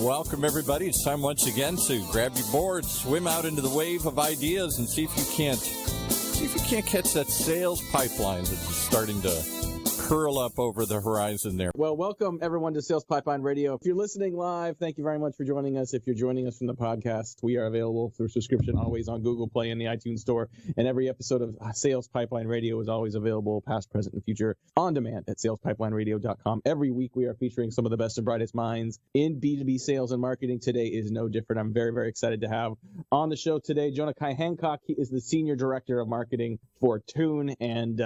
Welcome, everybody. It's time once again to grab your board, swim out into the wave of ideas, and see if you can't catch that sales pipeline that's starting to curl up over the horizon there. Well, welcome everyone to Sales Pipeline Radio. If you're listening live, thank you very much for joining us. If you're joining us from the podcast, we are available through subscription always on Google Play and the iTunes Store. And every episode of Sales Pipeline Radio is always available, past, present, and future, on demand at salespipelineradio.com. Every week we are featuring some of the best and brightest minds in B2B sales and marketing. Today is no different. I'm very, very excited to have on the show today Jonah-kai. He is the Senior Director of Marketing for Tune. And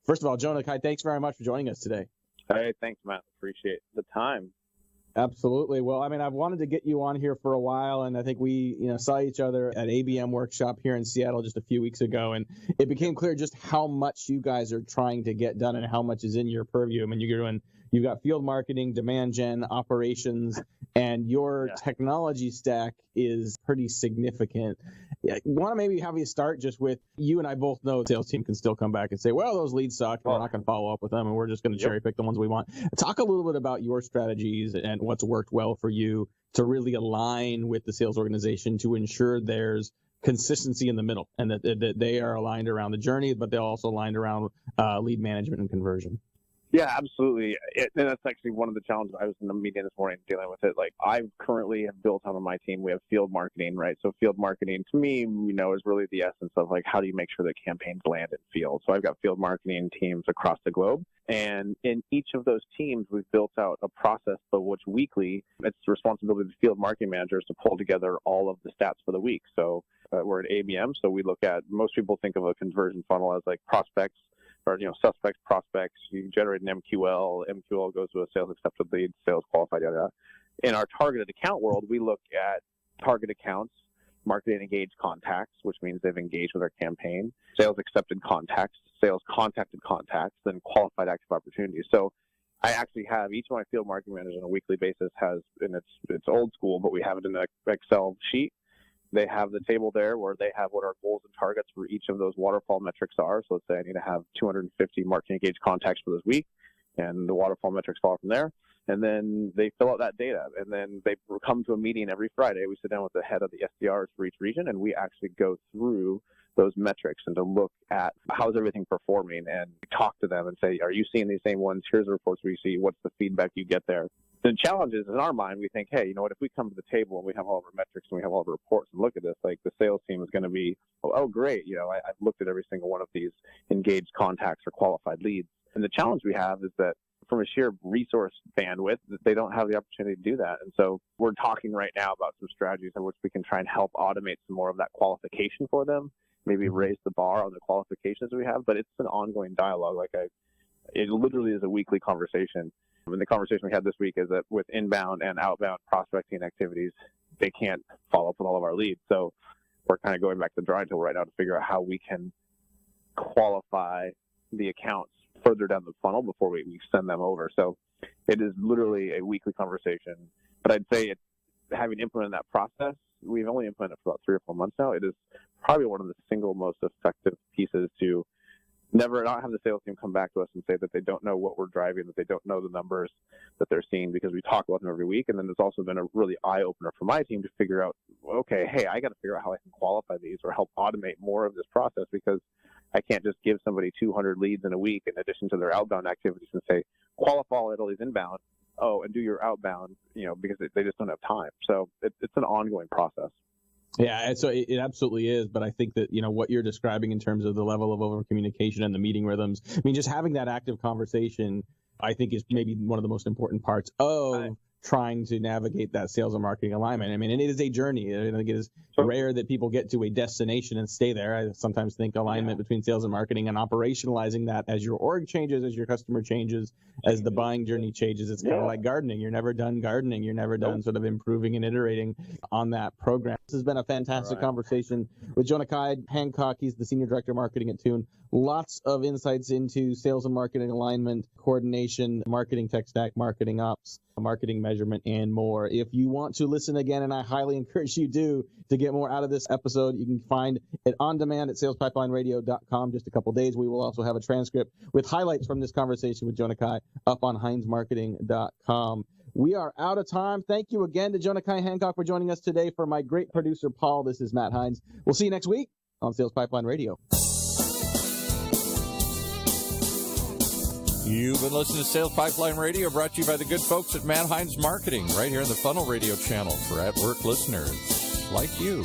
first of all, Jonah-kai, thanks very much for joining us today. Hey, thanks, Matt. Appreciate the time. Absolutely. Well, I mean, I've wanted to get you on here for a while, and I think we, saw each other at ABM workshop here in Seattle just a few weeks ago, and it became clear just how much you guys are trying to get done and how much is in your purview. I mean, you've got field marketing, demand gen, operations, and your technology stack is pretty significant. I want to maybe have you start just with, you and I both know the sales team can still come back and say, well, those leads suck, and we're not going to follow up with them, and we're just going to cherry pick the ones we want. Talk a little bit about your strategies and what's worked well for you to really align with the sales organization to ensure there's consistency in the middle, and that they are aligned around the journey, but they're also aligned around lead management and conversion. Yeah, absolutely. And that's actually one of the challenges. I was in a meeting this morning dealing with it. Like, I currently have built on my team, we have field marketing, right? So field marketing to me, is really the essence of like, how do you make sure that campaigns land in field? So I've got field marketing teams across the globe. And in each of those teams, we've built out a process, but which weekly, it's the responsibility of the field marketing managers to pull together all of the stats for the week. So we're at ABM. So we look at, most people think of a conversion funnel as like prospects, or suspects, prospects. You generate an MQL. MQL goes to a sales accepted lead, sales qualified, yada yada. In our targeted account world, we look at target accounts, marketing engaged contacts, which means they've engaged with our campaign, sales accepted contacts, sales contacted contacts, then qualified active opportunities. So I actually have each of my field marketing managers on a weekly basis has, and it's old school, but we have it in an Excel sheet. They have the table there where they have what our goals and targets for each of those waterfall metrics are. So let's say I need to have 250 marketing engaged contacts for this week, and the waterfall metrics fall from there. And then they fill out that data, and then they come to a meeting every Friday. We sit down with the head of the SDRs for each region, and we actually go through those metrics and to look at how's everything performing, and talk to them and say, are you seeing these same ones? Here's the reports we see. What's the feedback you get there? The challenge is, in our mind, we think, hey, you know what, if we come to the table and we have all of our metrics and we have all of our reports and look at this, like the sales team is going to be, oh, great, I've looked at every single one of these engaged contacts or qualified leads. And the challenge we have is that from a sheer resource bandwidth, they don't have the opportunity to do that. And so we're talking right now about some strategies in which we can try and help automate some more of that qualification for them, maybe raise the bar on the qualifications we have, but it's an ongoing dialogue. It literally is a weekly conversation. And the conversation we had this week is that with inbound and outbound prospecting activities, they can't follow up with all of our leads. So we're kind of going back to the drawing table right now to figure out how we can qualify the accounts further down the funnel before we send them over. So it is literally a weekly conversation. But I'd say having implemented that process, we've only implemented it for about 3 or 4 months now. It is probably one of the single most effective pieces to not have the sales team come back to us and say that they don't know what we're driving, that they don't know the numbers that they're seeing, because we talk about them every week. And then there's also been a really eye-opener for my team to figure out, okay, hey, I got to figure out how I can qualify these or help automate more of this process, because I can't just give somebody 200 leads in a week in addition to their outbound activities and say, qualify all these inbound, and do your outbound, because they just don't have time. So it's an ongoing process. Yeah, so it absolutely is. But I think that, what you're describing in terms of the level of over communication and the meeting rhythms, I mean, just having that active conversation, I think is maybe one of the most important parts of trying to navigate that sales and marketing alignment. I mean, and it is a journey. I think it is rare that people get to a destination and stay there. I sometimes think alignment between sales and marketing and operationalizing that as your org changes, as your customer changes, as the buying journey changes. It's kind of like gardening. You're never done gardening. You're never done sort of improving and iterating on that program. This has been a fantastic conversation with Jonah-kai. He's the Senior Director of Marketing at Tune. Lots of insights into sales and marketing alignment, coordination, marketing tech stack, marketing ops, marketing measurement, and more. If you want to listen again, and I highly encourage you to get more out of this episode, you can find it on demand at salespipelineradio.com. Just a couple days. We will also have a transcript with highlights from this conversation with Jonah-kai up on HeinzMarketing.com. We are out of time. Thank you again to Jonah-kai Hancock for joining us today. For my great producer, Paul, this is Matt Hines. We'll see you next week on Sales Pipeline Radio. You've been listening to Sales Pipeline Radio, brought to you by the good folks at Matt Hines Marketing, right here on the Funnel Radio channel for at-work listeners like you.